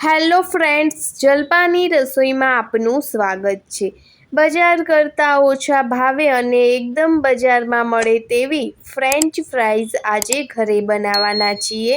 Hello friends, જલપાની રસોઈમાં આપનું સ્વાગત છે। બજાર કરતાં ઓછા ભાવે અને એકદમ બજારમાં મળે તેવી ફ્રેન્ચ ફ્રાઈઝ આજે ઘરે બનાવવાના છીએ।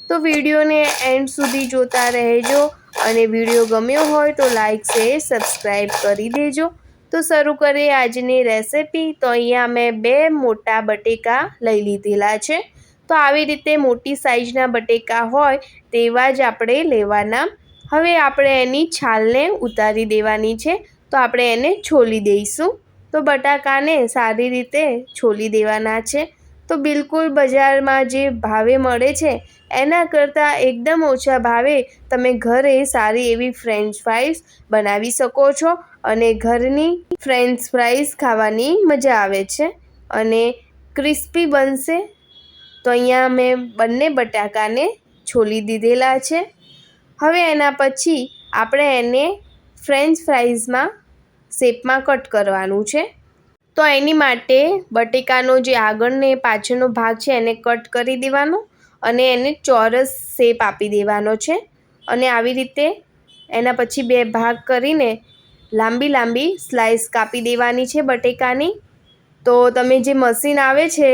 તો વિડીયોને એન્ડ સુધી જોતા રહેજો અને વિડીયો ગમ્યો હોય તો લાઈક શેર સબસ્ક્રાઈબ કરી દેજો। તો શરૂ કરીએ આજની રેસિપી। તો અહીંયા મેં 2 મોટા બટેકા લઈ લીધેલા છે। તો આવી રીતે મોટી સાઈઝના બટેકા હોય તેવા જ આપણે લેવાના। હવે આપણે એની છાલને ઉતારી દેવાની છે। તો આપણે એને છોલી દઈશું। તો બટાકાને સારી રીતે છોલી દેવાના છે। તો બિલકુલ બજારમાં જે ભાવે મળે છે એના કરતાં એકદમ ઓછા ભાવે તમે ઘરે સારી એવી ફ્રેન્ચ ફ્રાઈઝ બનાવી શકો છો અને ઘરની ફ્રેન્ચ ફ્રાઈઝ ખાવાની મજા આવે છે અને ક્રિસ્પી બનશે। તો અહીંયા મેં બંને બટાકાને છોલી દીધેલા છે। હવે એના પછી આપણે એને ફ્રેન્ચ ફ્રાઈઝમાં શેપમાં કટ કરવાનું છે। તો એની માટે બટેકાનો જે આગળને પાછળનો ભાગ છે એને કટ કરી દેવાનો અને એને ચોરસ શેપ આપી દેવાનો છે અને આવી રીતે એના પછી 2 ભાગ કરીને લાંબી લાંબી સ્લાઈસ કાપી દેવાની છે બટેકાની। તો તમે જે મશીન આવે છે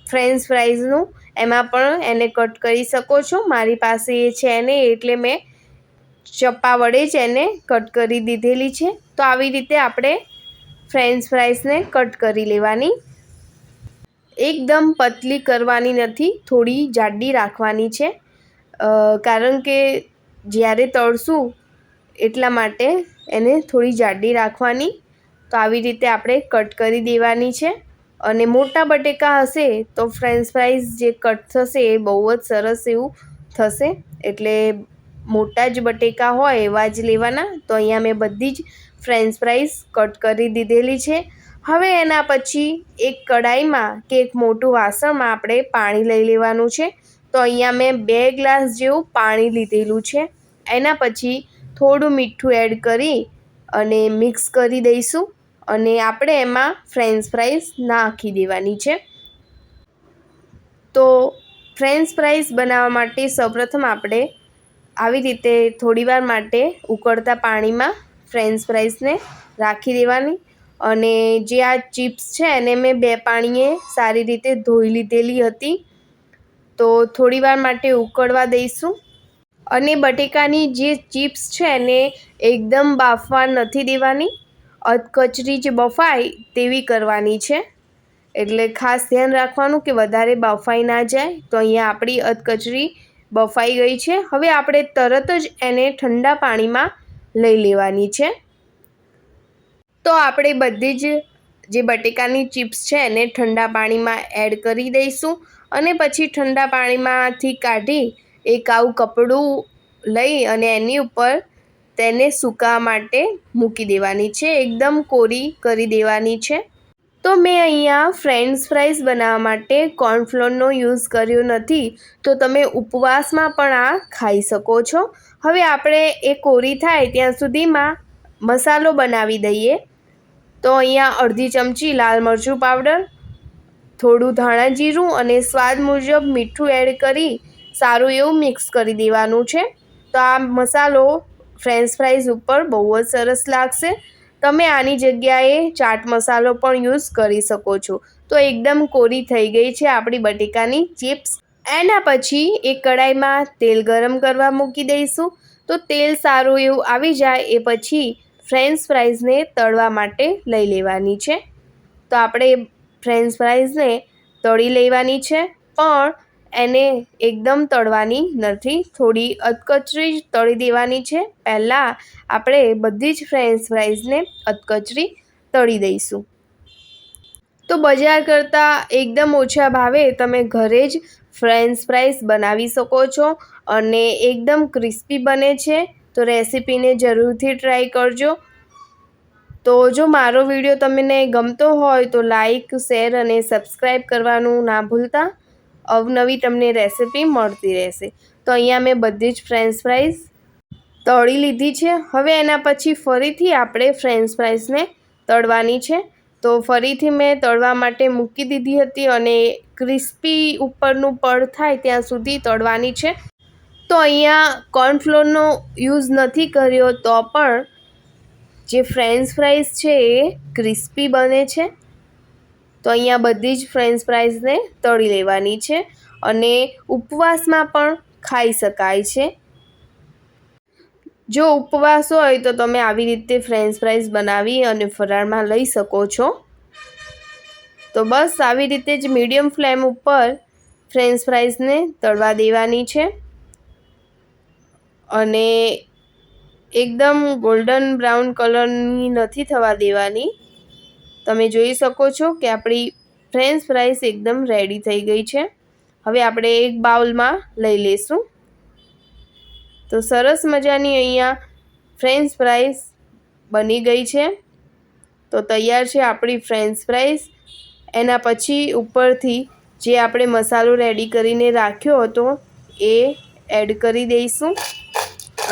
ફ્રેન્ચ ફ્રાઈઝનું એમાં પણ એને કટ કરી શકો છો। મારી પાસે એ છે ને એટલે મેં ચપ્પા વડે જ એને કટ કરી દીધેલી છે। તો આવી રીતે આપણે ફ્રેન્ચ ફ્રાઈઝને કટ કરી લેવાની। એકદમ પતલી કરવાની નથી, થોડી જાડી રાખવાની છે કારણ કે જ્યારે તળશું એટલા માટે એને થોડી જાડી રાખવાની। તો આવી રીતે આપણે કટ કરી દેવાની છે અને મોટા બટેકા હશે તો ફ્રેન્ચ ફ્રાઈઝ જે કટ થશે એ બહુ જ સરસ એવું થશે। એટલે મોટા જ બટેકા હોય એવા જ લેવાના। તો અહીંયા મેં બધી જ ફ્રેન્ચ ફ્રાઈઝ કટ કરી દીધેલી છે। હવે એના પછી એક કડાઈમાં કે એક મોટું વાસણમાં આપણે પાણી લઈ લેવાનું છે। તો અહીંયા મેં 2 ગ્લાસ જેવું પાણી લીધેલું છે। એના પછી થોડું મીઠું એડ કરી અને મિક્સ કરી દઈશું અને આપણે એમાં ફ્રેન્ચ ફ્રાઈઝ નાખી દેવાની છે। તો ફ્રેન્ચ ફ્રાઈઝ બનાવવા માટે સૌપ્રથમ આપણે આવી રીતે થોડીવાર માટે ઉકળતા પાણીમાં ફ્રેન્ચ ફ્રાઈઝને રાખી દેવાની અને જે આ ચિપ્સ છે એને મેં 2 પાણીએ સારી રીતે ધોઈ લીધેલી હતી। તો થોડીવાર માટે ઉકળવા દઈશું અને બટેકાની જે ચિપ્સ છે એને એકદમ બાફવા નથી દેવાની, અધકચરી જે બફાય તેવી કરવાની છે। એટલે ખાસ ધ્યાન રાખવાનું કે વધારે બફાઈ ના જાય। તો અહીંયા આપણી અધકચરી બફાઈ ગઈ છે। હવે આપણે તરત જ એને ઠંડા પાણીમાં લઈ લેવાની છે। તો આપણે બધી જ જે બટેકાની ચિપ્સ છે એને ઠંડા પાણીમાં એડ કરી દઈશું અને પછી ઠંડા પાણીમાંથી કાઢી એક આવું કપડું લઈ અને એની ઉપર તેને સૂકાવા માટે મૂકી દેવાની છે, એકદમ કોરી કરી દેવાની છે। તો મેં અહીંયા ફ્રેન્ચ ફ્રાઈઝ બનાવવા માટે કોર્નફ્લોરનો યુઝ કર્યો નથી। તો તમે ઉપવાસમાં પણ આ ખાઈ શકો છો। હવે આપણે એ કોરી થાય ત્યાં સુધીમાં મસાલો બનાવી દઈએ। તો અહીંયા અડધી ચમચી લાલ મરચું પાવડર, થોડું ધાણા જીરું અને સ્વાદ મુજબ મીઠું એડ કરી સારું એવું મિક્સ કરી દેવાનું છે। તો આ મસાલો ફ્રેન્ચ ફ્રાઈઝ ઉપર બહુ જ સરસ લાગશે। તમે આની જગ્યાએ ચાટ મસાલો પણ યુઝ કરી શકો છો। તો એકદમ કોરી થઈ ગઈ છે આપણી બટેકાની ચિપ્સ। એના પછી એક કડાઈમાં તેલ ગરમ કરવા મૂકી દઈશું। તો તેલ સારું એવું આવી જાય એ પછી ફ્રેન્ચ ફ્રાઈઝને તળવા માટે લઈ લેવાની છે। તો આપણે ફ્રેન્ચ ફ્રાઈઝને તળી લેવાની છે પણ એને એકદમ તળવાની નથી, થોડી અધકચરી જ તળી દેવાની છે। પહેલાં આપણે બધી જ ફ્રેન્ચ ફ્રાઈઝને અધકચરી તળી દઈશું। તો બજાર કરતાં એકદમ ઓછા ભાવે તમે ઘરે જ ફ્રેન્ચ ફ્રાઈઝ બનાવી શકો છો અને એકદમ ક્રિસ્પી બને છે। તો રેસિપીને જરૂરથી ટ્રાય કરજો। તો જો મારો વિડીયો તમને ગમતો હોય તો લાઈક, શેર અને સબસ્ક્રાઈબ કરવાનું ના ભૂલતા। અવનવી તમને રેસિપી મળતી રહેશે। તો અહીંયા મેં બધી જ ફ્રેન્ચ ફ્રાઈઝ તળી લીધી છે। હવે એના પછી ફરીથી આપણે ફ્રેન્ચ ફ્રાઈઝને તળવાની છે। તો ફરીથી મેં તળવા માટે મૂકી દીધી હતી અને ક્રિસ્પી ઉપરનું પડ થાય ત્યાં સુધી તળવાની છે। તો અહીંયા કોર્નફ્લોરનો યુઝ નથી કર્યો તો પણ જે ફ્રેન્ચ ફ્રાઈઝ છે એ ક્રિસ્પી બને છે. તો અહીંયા બધી જ ફ્રેન્ચ ફ્રાઈઝને તળી લેવાની છે અને ઉપવાસમાં પણ ખાઈ શકાય છે. જો ઉપવાસ હોય તો તમે આવી રીતે ફ્રેન્ચ ફ્રાઈઝ બનાવી અને ફરાળમાં લઈ શકો છો. તો બસ આવી રીતે જ મીડિયમ ફ્લેમ ઉપર ફ્રેન્ચ ફ્રાઈઝને તળવા દેવાની છે અને એકદમ ગોલ્ડન બ્રાઉન કલરની નથી થવા દેવાની. તમે જોઈ શકો છો કે આપણી ફ્રેન્ચ ફ્રાઈઝ એકદમ રેડી થઈ ગઈ છે. હવે આપણે એક બાઉલમાં લઈ લઈશું. તો સરસ મજાની અહીંયા ફ્રેન્ચ ફ્રાઈઝ બની ગઈ છે. તો તૈયાર છે આપણી ફ્રેન્ચ ફ્રાઈઝ. એના પછી ઉપરથી જે આપણે મસાલો રેડી કરીને રાખ્યો હતો એ એડ કરી દઈશું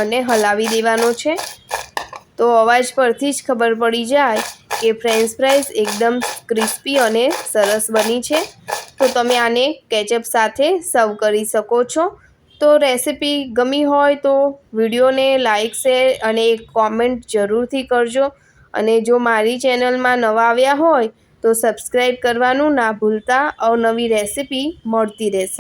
અને હલાવી દેવાનો છે. તો અવાજ પરથી જ ખબર પડી જાય કે ફ્રેન્ચ ફ્રાઈઝ એકદમ ક્રિસ્પી અને સરસ બની છે. તો તમે આને કેચઅપ સાથે સર્વ કરી શકો છો. તો રેસિપી ગમી હોય તો વિડીયોને લાઇક શેર અને કોમેન્ટ જરૂરથી કરજો. અને જો મારી ચેનલમાં નવા આવ્યા હોય તો સબસ્ક્રાઈબ કરવાનું ના ભૂલતા. અવનવી રેસિપી મળતી રહેશે.